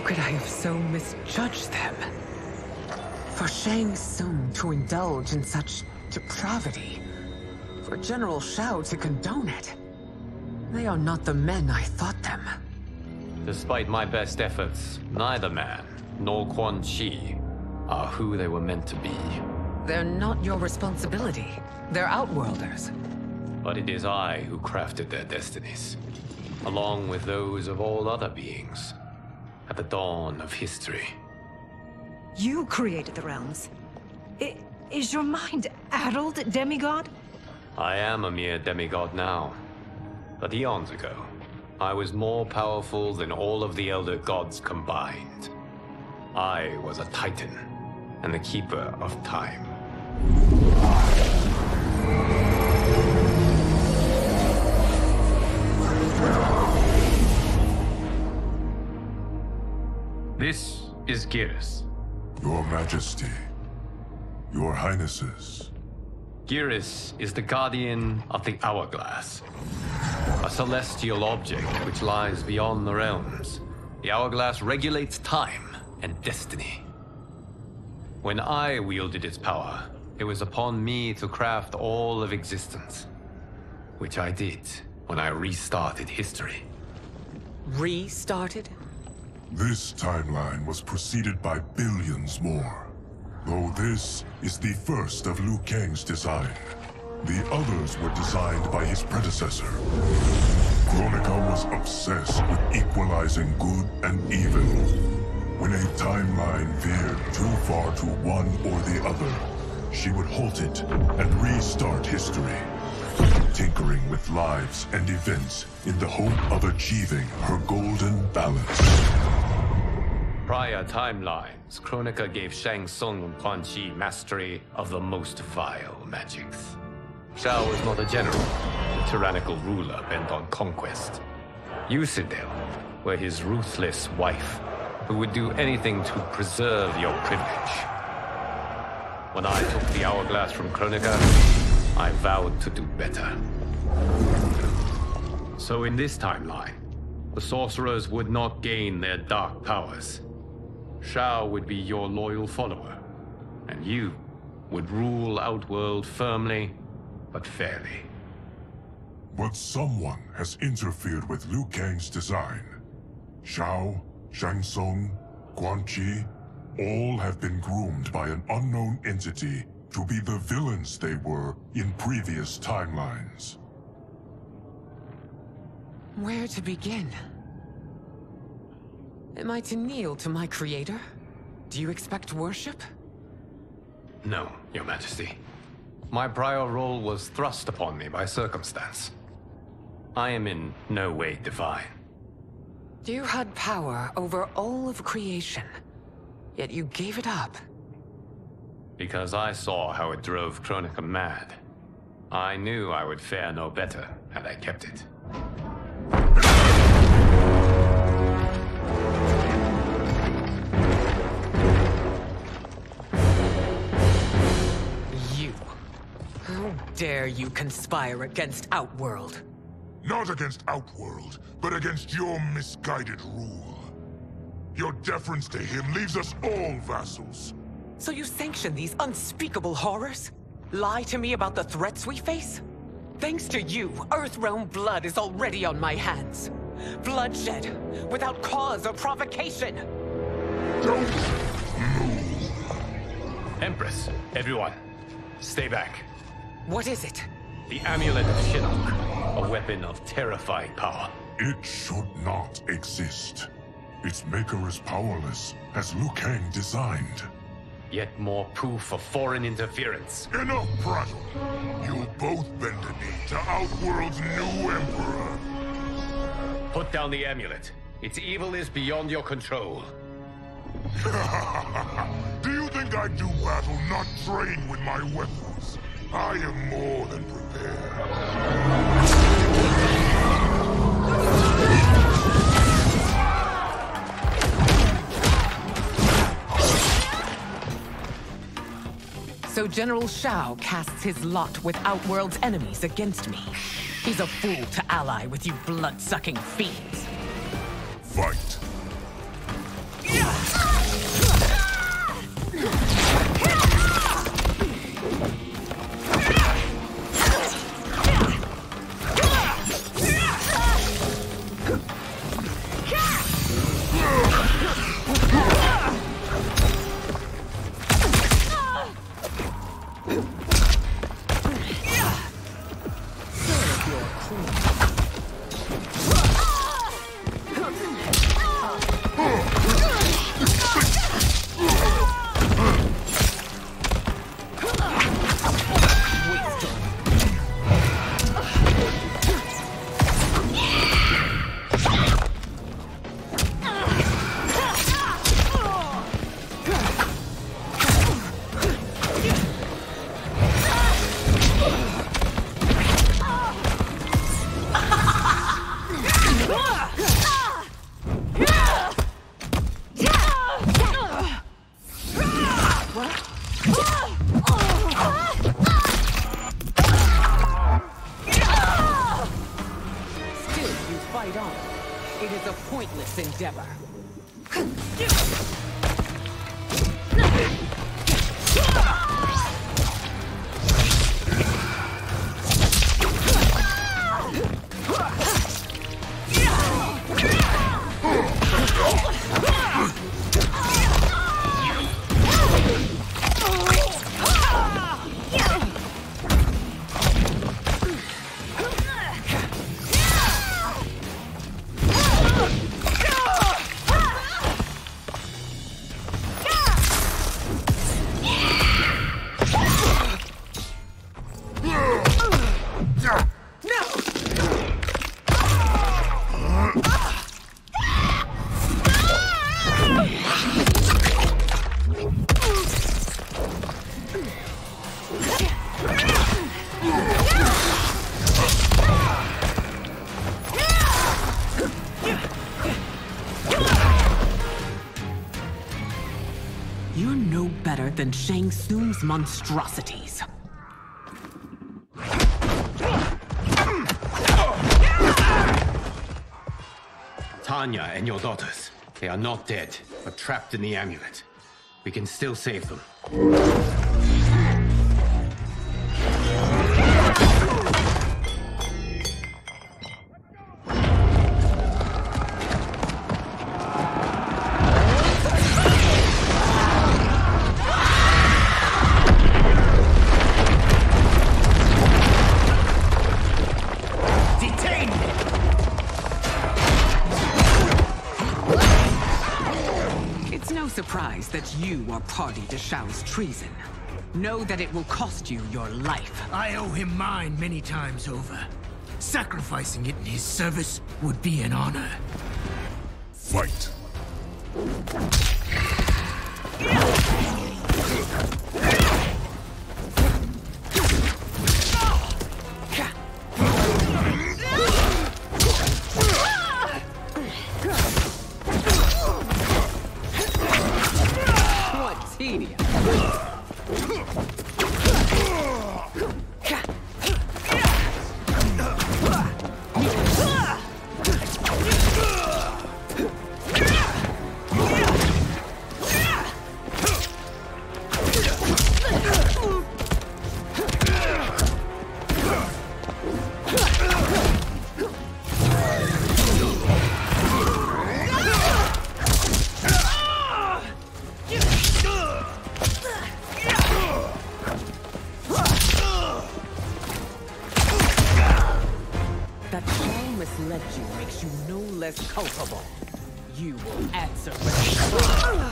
could I have so misjudged them? For Shang Tsung to indulge in such depravity, for General Shao to condone it, they are not the men I thought them. Despite my best efforts, neither man nor Quan Chi are who they were meant to be. They're not your responsibility. They're Outworlders. But it is I who crafted their destinies, along with those of all other beings, at the dawn of history. You created the realms. Is your mind addled, demigod? I am a mere demigod now, but eons ago, I was more powerful than all of the Elder Gods combined. I was a Titan, and the Keeper of Time. This is Geras. Your Majesty, Your Highnesses. Geras is the guardian of the Hourglass, a celestial object which lies beyond the realms. The Hourglass regulates time and destiny. When I wielded its power, it was upon me to craft all of existence, which I did when I restarted history. Restarted? This timeline was preceded by billions more. Though this is the first of Liu Kang's design, the others were designed by his predecessor. Kronika was obsessed with equalizing good and evil. When a timeline veered too far to one or the other, she would halt it and restart history, tinkering with lives and events in the hope of achieving her golden balance. Prior timelines, Kronika gave Shang Tsung and Quan Chi mastery of the most vile magics. Shao was not a general, a tyrannical ruler bent on conquest. You, Sindel, were his ruthless wife, who would do anything to preserve your privilege. When I took the Hourglass from Kronika, I vowed to do better. So in this timeline, the sorcerers would not gain their dark powers. Shao would be your loyal follower, and you would rule Outworld firmly, but fairly. But someone has interfered with Liu Kang's design. Shao, Shang Tsung, Quan Chi, all have been groomed by an unknown entity to be the villains they were in previous timelines. Where to begin? Am I to kneel to my creator? Do you expect worship? No, Your Majesty. My prior role was thrust upon me by circumstance. I am in no way divine. You had power over all of creation, yet you gave it up. Because I saw how it drove Kronika mad. I knew I would fare no better had I kept it. You. How dare you conspire against Outworld? Not against Outworld, but against your misguided rule. Your deference to him leaves us all vassals. So you sanction these unspeakable horrors? Lie to me about the threats we face? Thanks to you, Earthrealm blood is already on my hands. Bloodshed, without cause or provocation. Don't move. Empress, everyone, stay back. What is it? The Amulet of Shinnok, a weapon of terrifying power. It should not exist. Its maker is powerless, as Liu Kang designed. Yet more proof of foreign interference. Enough prattle! You'll both bend a knee to Outworld's new emperor. Put down the amulet. Its evil is beyond your control. Do you think I do battle not trained with my weapons? I am more than prepared. So General Shao casts his lot with Outworld's enemies against me. He's a fool to ally with you blood-sucking fiends. Fight. It is a pointless endeavor. You're no better than Shang Tsung's monstrosities. Tanya and your daughters. They are not dead, but trapped in the amulet. We can still save them. It's no surprise that you are party to Shao's treason. Know that it will cost you your life. I owe him mine many times over. Sacrificing it in his service would be an honor. Fight. What tedious. That Shao misled you makes you no less culpable. You will answer for this crime.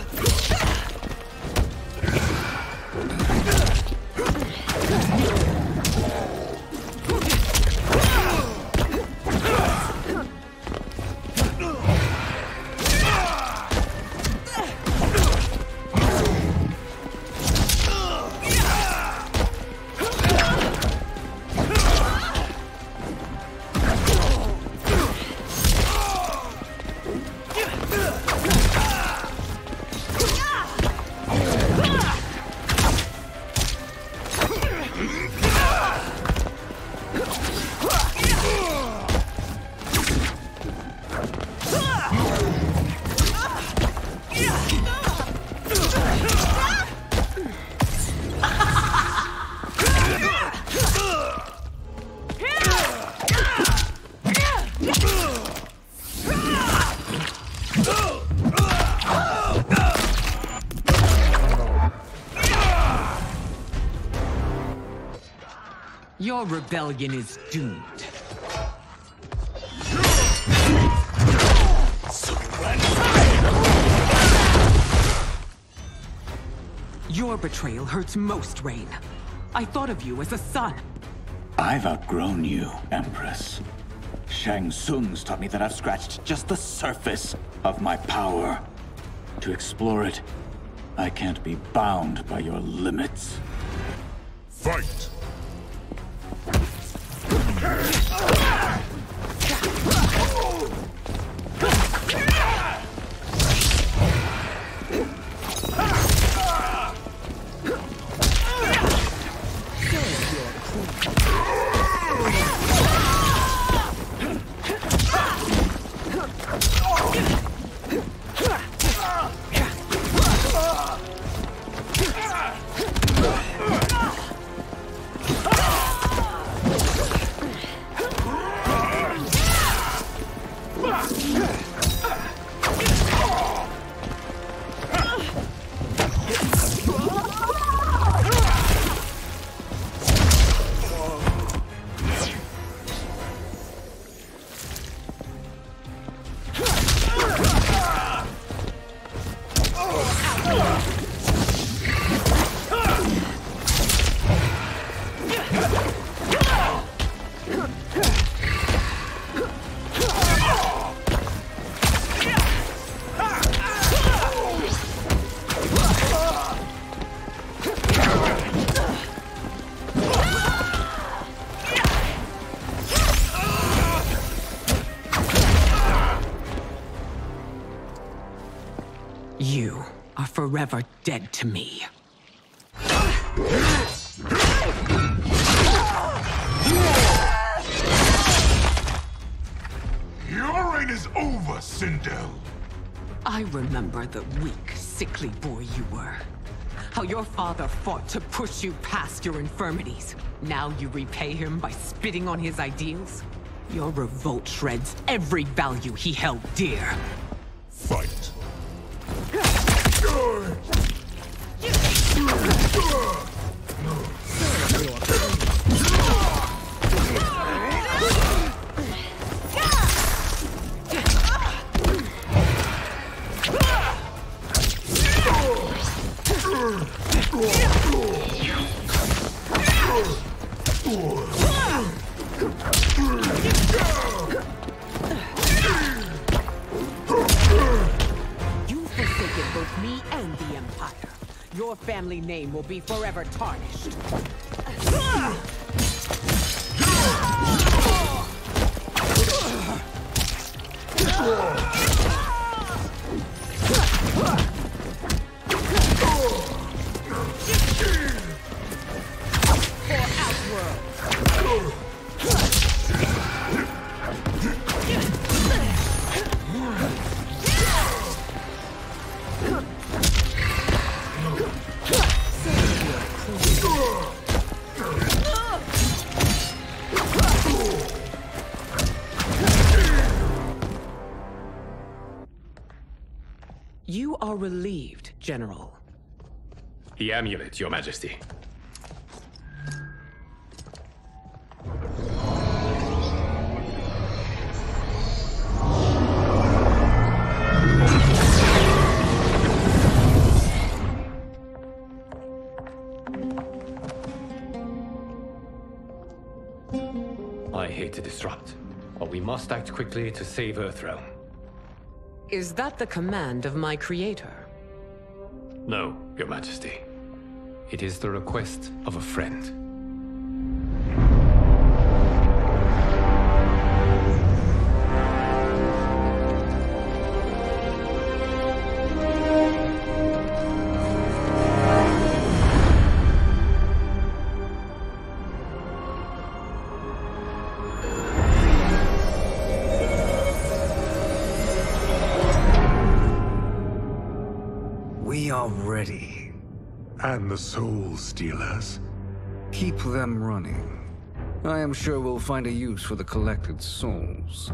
Your rebellion is doomed. Your betrayal hurts most, Rain. I thought of you as a son. I've outgrown you, Empress. Shang Tsung's taught me that I've scratched just the surface of my power. To explore it, I can't be bound by your limits. Fight! You are forever dead to me. Your reign is over, Sindel. I remember the weak, sickly boy you were. How your father fought to push you past your infirmities. Now you repay him by spitting on his ideals? Your revolt shreds every value he held dear. Fight. You've forsaken both me and the Empire. Your family name will be forever tarnished. You are relieved, General. The amulet, Your Majesty. I hate to disrupt, but we must act quickly to save Earthrealm. Is that the command of my creator? No, Your Majesty. It is the request of a friend. We are ready. And the Soul Stealers? Keep them running. I am sure we'll find a use for the collected souls.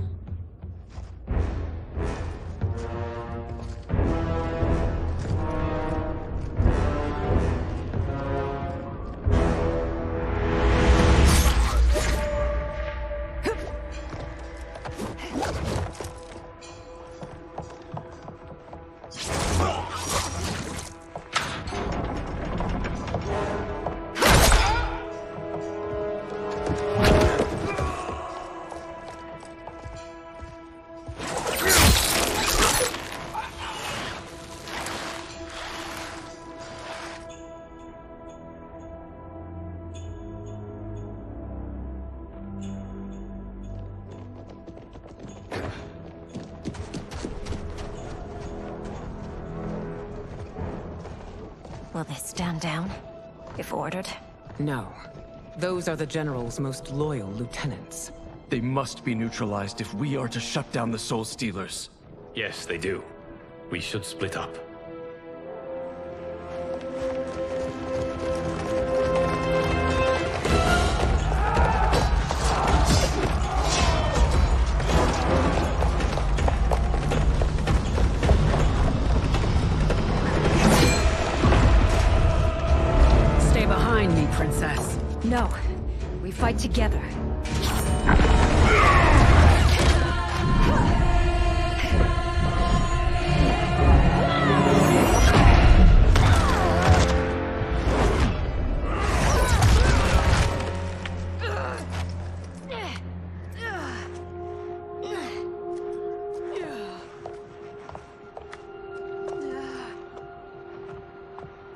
Will they stand down, if ordered? No. Those are the General's most loyal lieutenants. They must be neutralized if we are to shut down the Soul Stealers. Yes, they do. We should split up. Stay behind me, Princess. No. We fight together.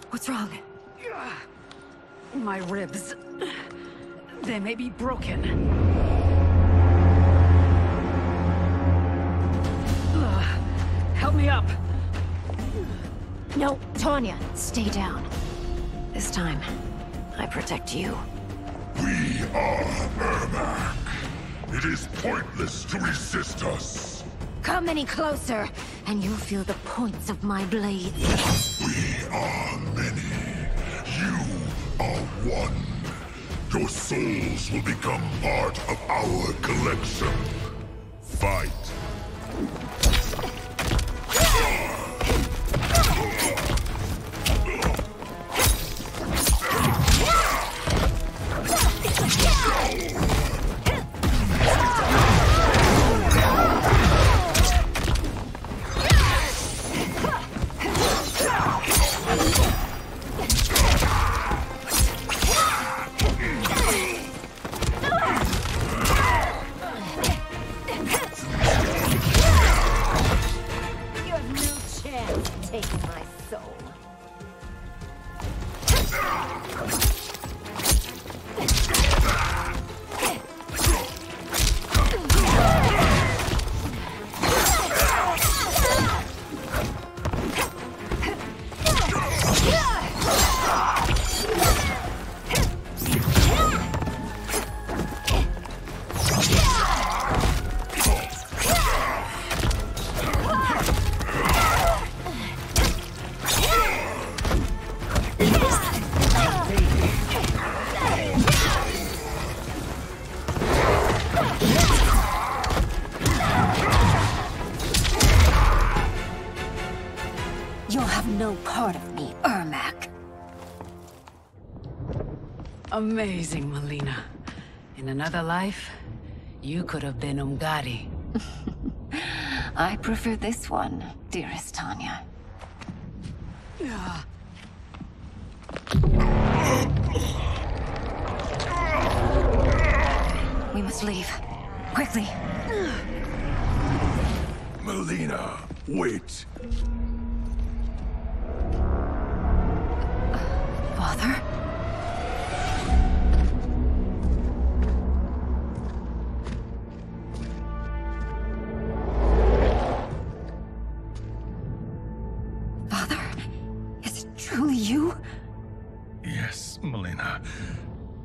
What's wrong? My ribs. They may be broken. Help me up. No, Tanya, stay down. This time, I protect you. We are ERMAC. It is pointless to resist us. Come any closer, and you'll feel the points of my blades. We are many. You are one. Your souls will become part of our collection. Fight. You'll have no part of me, ERMAC. Amazing, Melina. In another life, you could have been Umgadi. I prefer this one, dearest Tanya. We must leave. Quickly. Melina, wait. Father? Father? Is it truly you? Yes, Melina.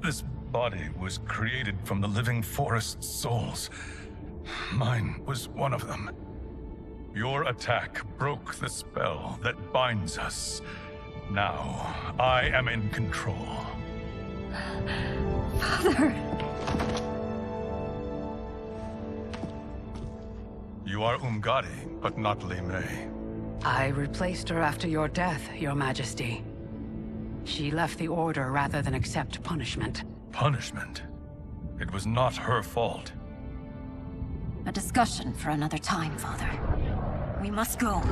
This body was created from the living forest's souls. Mine was one of them. Your attack broke the spell that binds us. Now, I am in control. Father! You are Umgadi, but not Li Mei. I replaced her after your death, Your Majesty. She left the Order rather than accept punishment. Punishment? It was not her fault. A discussion for another time, Father. We must go.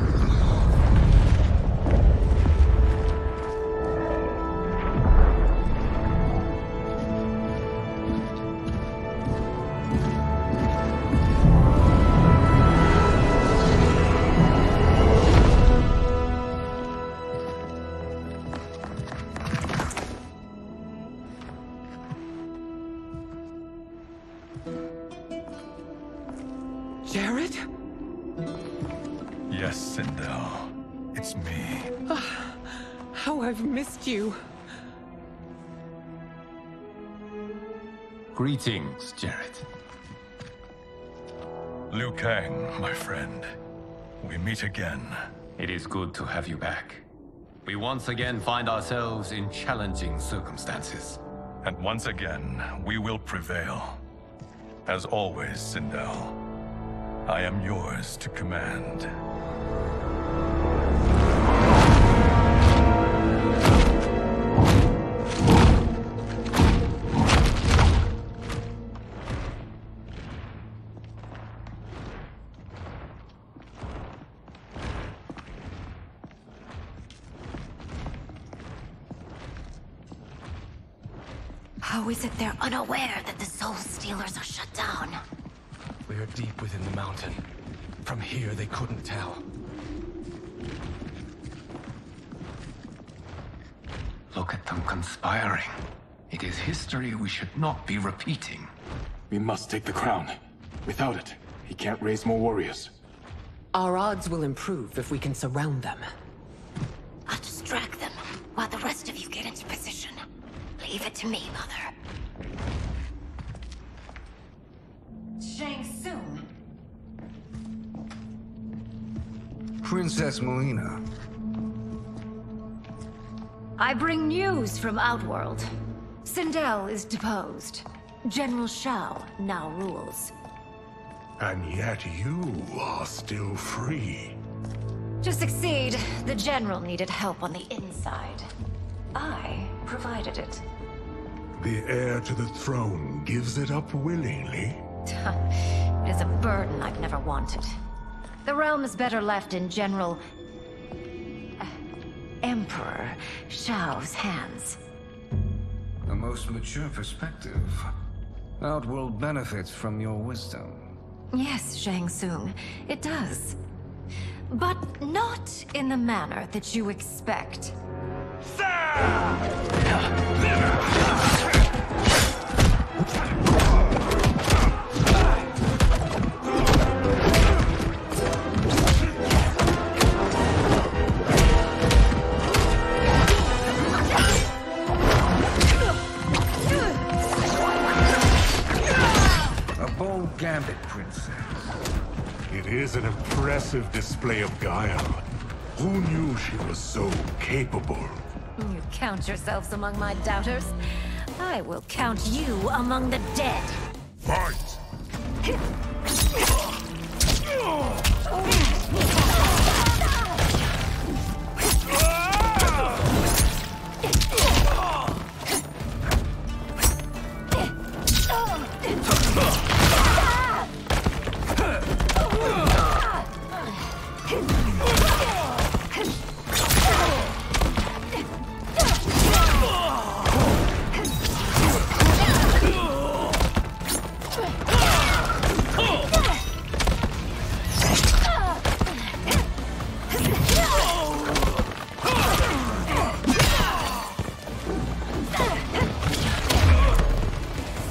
Jared? Yes, Sindel. It's me. How I've missed you. Greetings, Jared. Liu Kang, my friend. We meet again. It is good to have you back. We once again find ourselves in challenging circumstances. And once again, we will prevail. As always, Sindel, I am yours to command. How is it they're unaware that the Soul Stealers are shut down? We are deep within the mountain. From here, they couldn't tell. Look at them conspiring. It is history we should not be repeating. We must take the crown. Without it, he can't raise more warriors. Our odds will improve if we can surround them. I'll distract them while the rest of you get into position. Leave it to me, Mother. Shang Tsung. Princess Melina. I bring news from Outworld. Sindel is deposed. General Shao now rules. And yet you are still free. To succeed, the General needed help on the inside. I provided it. The heir to the throne gives it up willingly. It is a burden I've never wanted. The realm is better left in General... Emperor Shao's hands. A most mature perspective. Outworld benefits from your wisdom. Yes, Shang Tsung, it does. But not in the manner that you expect. A bold gambit, Princess. It is an impressive display of guile. Who knew she was so capable? You count yourselves among my doubters. I will count you among the dead. Fight!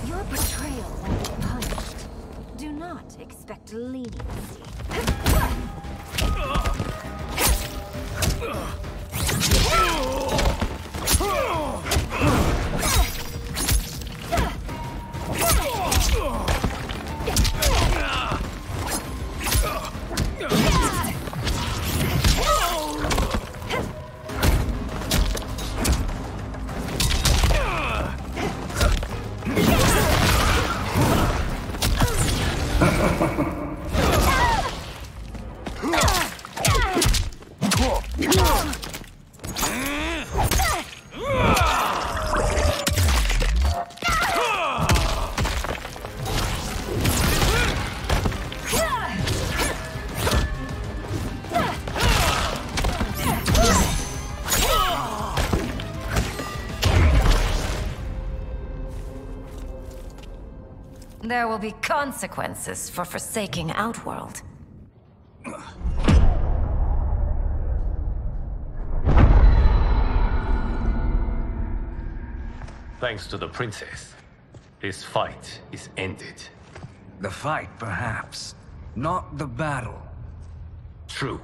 Your betrayal will be punished. Do not expect leniency. There will be consequences for forsaking Outworld. Thanks to the princess, this fight is ended. The fight, perhaps. Not the battle. True.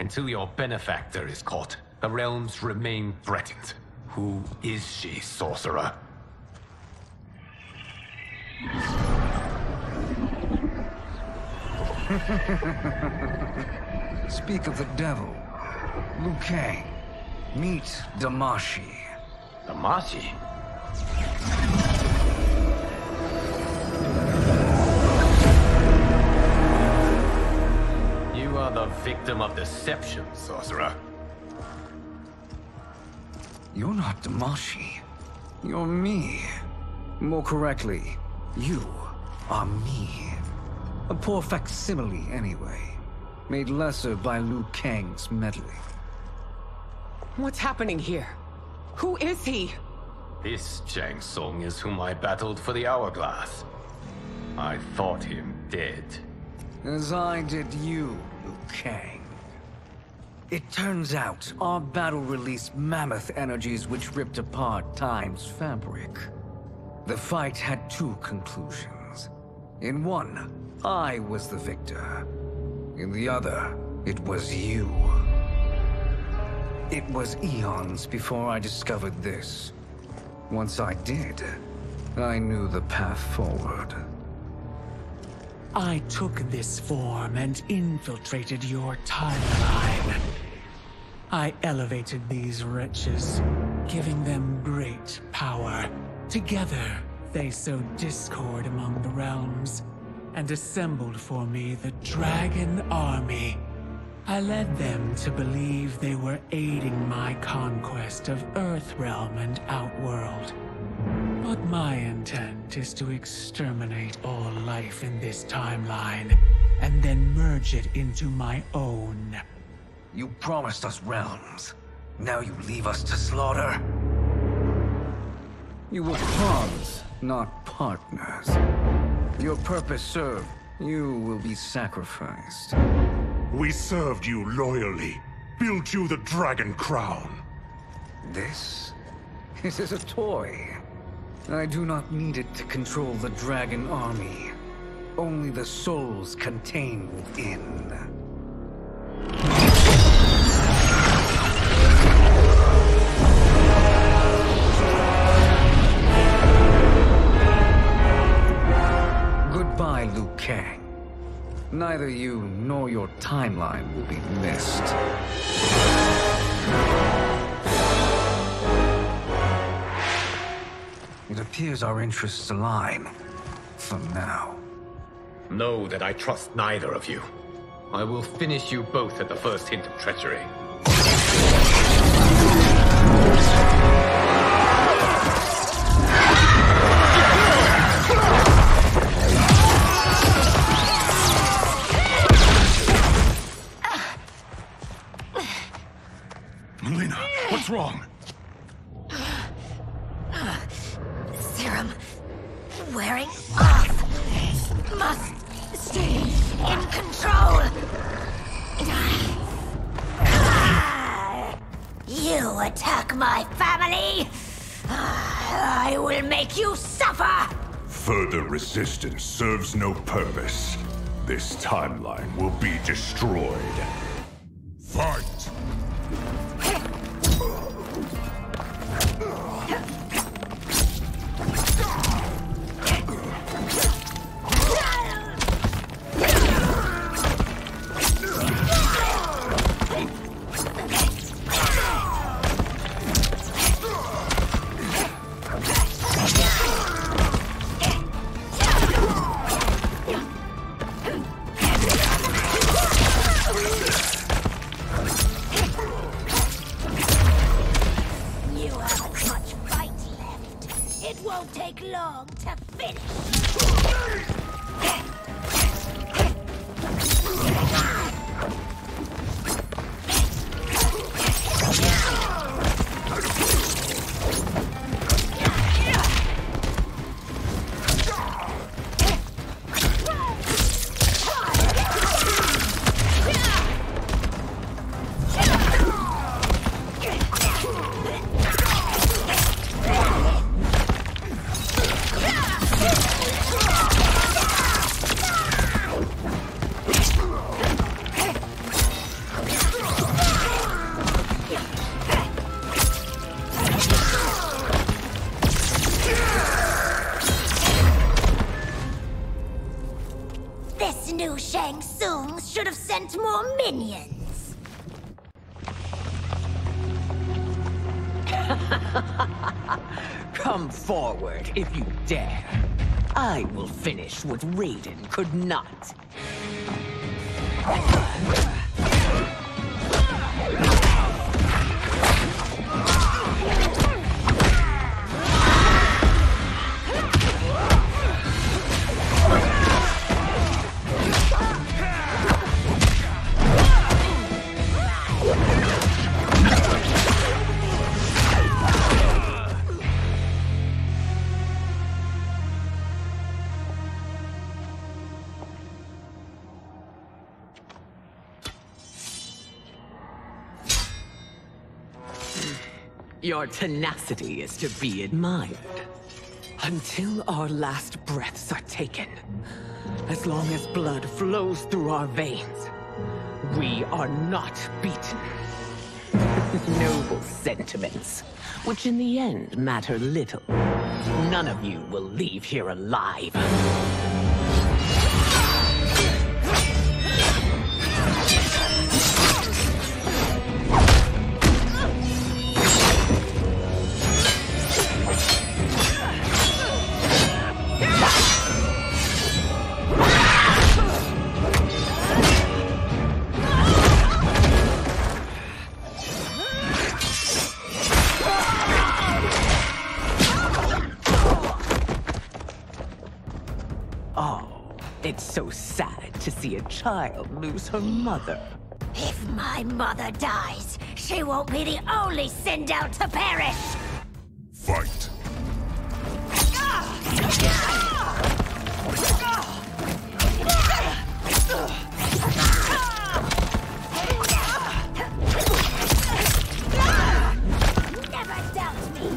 Until your benefactor is caught, The realms remain threatened. Who is she, sorcerer? Speak of the devil. Liu Kang. Meet Damashi. Damashi? You are the victim of deception, sorcerer. You're not Damashi. You're me. More correctly, you are me. A poor facsimile, anyway. Made lesser by Liu Kang's meddling. What's happening here? Who is he? This Shang Tsung is whom I battled for the Hourglass. I thought him dead. As I did you, Liu Kang. It turns out our battle released mammoth energies which ripped apart time's fabric. The fight had two conclusions. In one, I was the victor. In the other, it was you. It was eons before I discovered this. Once I did, I knew the path forward. I took this form and infiltrated your timeline. I elevated these wretches, giving them great power. Together, they sowed discord among the realms, and assembled for me the Dragon Army. I led them to believe they were aiding my conquest of Earthrealm and Outworld. But my intent is to exterminate all life in this timeline, and then merge it into my own. You promised us realms. Now you leave us to slaughter? You were pawns, not partners. Your purpose served. You will be sacrificed. We served you loyally. Built you the Dragon Crown. This is a toy. I do not need it to control the Dragon Army. Only the souls contained within. Goodbye, Liu Kang. Neither you nor your timeline will be missed. It appears our interests align. For now. Know that I trust neither of you. I will finish you both at the first hint of treachery. Melina, what's wrong? Serum wearing off. Must stay in control. You attack my family. I will make you suffer. Further resistance serves no purpose. This timeline will be destroyed. Fight! Yeah! This new Shang Tsung should have sent more minions. Come forward if you dare. I will finish what Raiden could not. Your tenacity is to be admired. Until our last breaths are taken, as long as blood flows through our veins, we are not beaten. Noble sentiments, which in the end matter little. None of you will leave here alive. It's so sad to see a child lose her mother. If my mother dies, she won't be the only Sindel to perish! Fight! Never doubt me!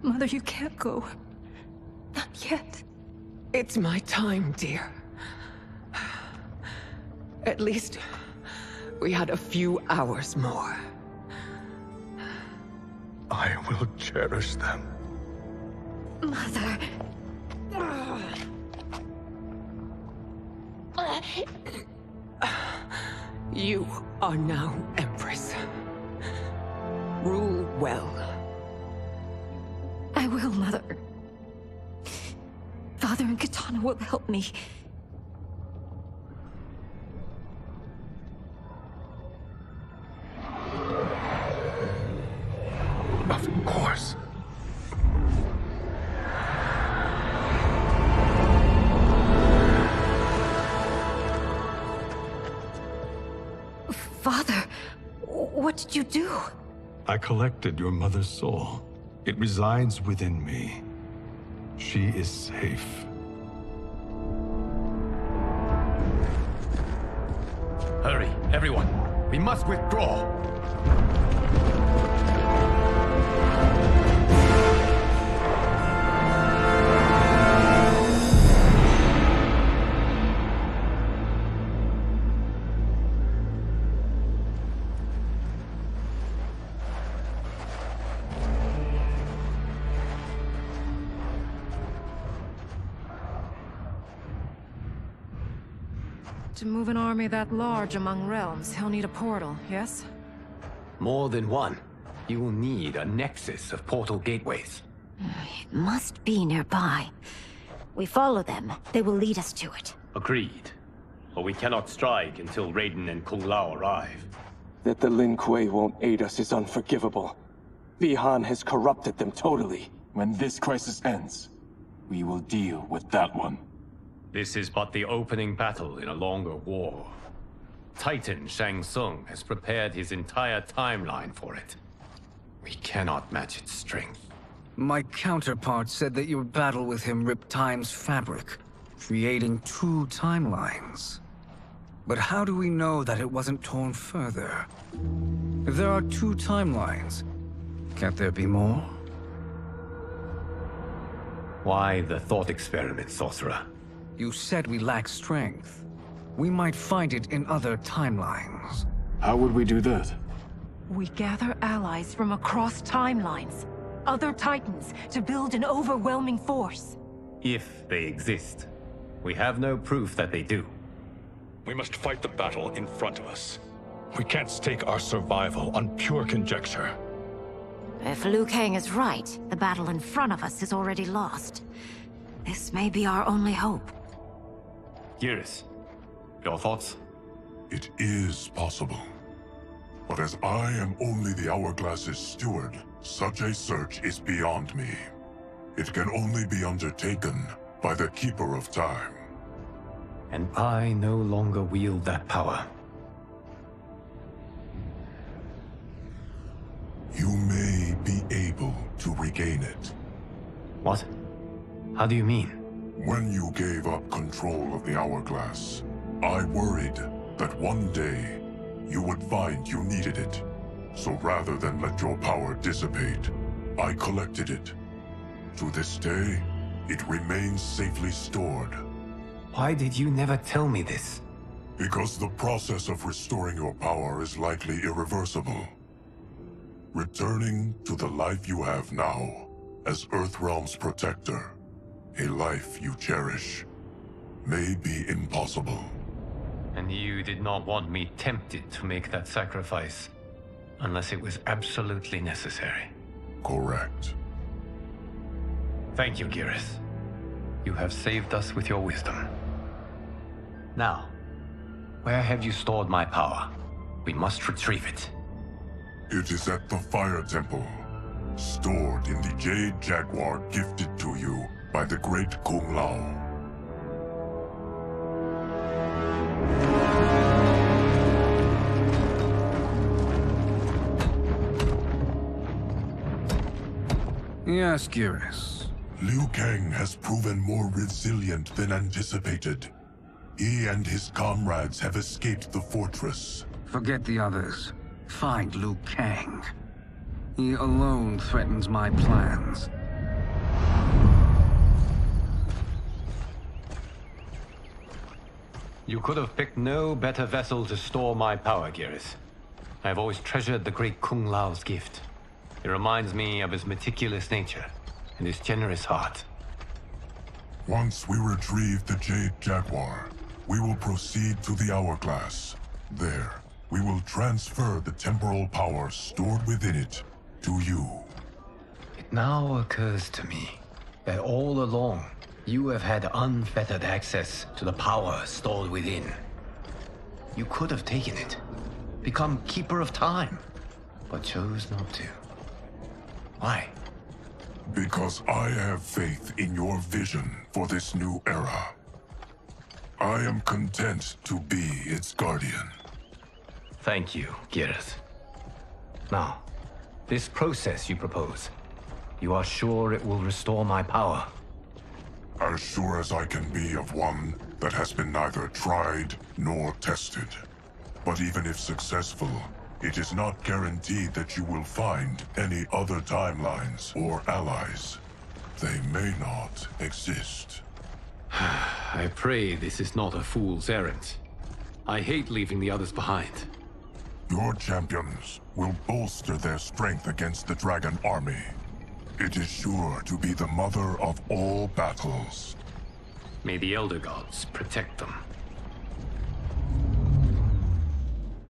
Mother, you can't go. Not yet. It's my time, dear. At least, we had a few hours more. I will cherish them. Mother... You are now Empress. Rule well. I will, Mother. Father and Katana will help me. Of course. Father, what did you do? I collected your mother's soul. It resides within me. She is safe. Hurry, everyone. We must withdraw. To move an army that large among realms, he'll need a portal, yes? More than one. You will need a nexus of portal gateways. It must be nearby. We follow them, they will lead us to it. Agreed. But we cannot strike until Raiden and Kung Lao arrive. That the Lin Kuei won't aid us is unforgivable. Bi-Han has corrupted them totally. When this crisis ends, we will deal with that one. This is but the opening battle in a longer war. Titan Shang Tsung has prepared his entire timeline for it. We cannot match its strength. My counterpart said that your battle with him ripped time's fabric, creating 2 timelines. But how do we know that it wasn't torn further? If there are 2 timelines, can't there be more? Why the thought experiment, Sorcerer? You said we lack strength. We might find it in other timelines. How would we do that? We gather allies from across timelines, other Titans, to build an overwhelming force. If they exist. We have no proof that they do. We must fight the battle in front of us. We can't stake our survival on pure conjecture. If Liu Kang is right, the battle in front of us is already lost. This may be our only hope. Geras, your thoughts? It is possible. But as I am only the Hourglass's steward, such a search is beyond me. It can only be undertaken by the Keeper of Time. And I no longer wield that power. You may be able to regain it. What? How do you mean? When you gave up control of the Hourglass, I worried that one day you would find you needed it. So rather than let your power dissipate, I collected it. To this day, it remains safely stored. Why did you never tell me this? Because the process of restoring your power is likely irreversible. Returning to the life you have now, as Earthrealm's protector, a life you cherish, may be impossible. And you did not want me tempted to make that sacrifice, unless it was absolutely necessary. Correct. Thank you, Geras. You have saved us with your wisdom. Now, where have you stored my power? We must retrieve it. It is at the Fire Temple, stored in the Jade Jaguar gifted to you by the great Kung Lao. Yes, Geras. Liu Kang has proven more resilient than anticipated. He and his comrades have escaped the fortress. Forget the others. Find Liu Kang. He alone threatens my plans. You could have picked no better vessel to store my power, Geras. I have always treasured the great Kung Lao's gift. It reminds me of his meticulous nature and his generous heart. Once we retrieve the Jade Jaguar, we will proceed to the Hourglass. There, we will transfer the temporal power stored within it to you. It now occurs to me that all along, you have had unfettered access to the power stored within. You could have taken it, become Keeper of Time, but chose not to. Why? Because I have faith in your vision for this new era. I am content to be its guardian. Thank you, Geras. Now, this process you propose, you are sure it will restore my power? As sure as I can be of one that has been neither tried nor tested. But even if successful, it is not guaranteed that you will find any other timelines or allies. They may not exist. I pray this is not a fool's errand. I hate leaving the others behind. Your champions will bolster their strength against the Dragon Army. It is sure to be the mother of all battles. May the Elder Gods protect them.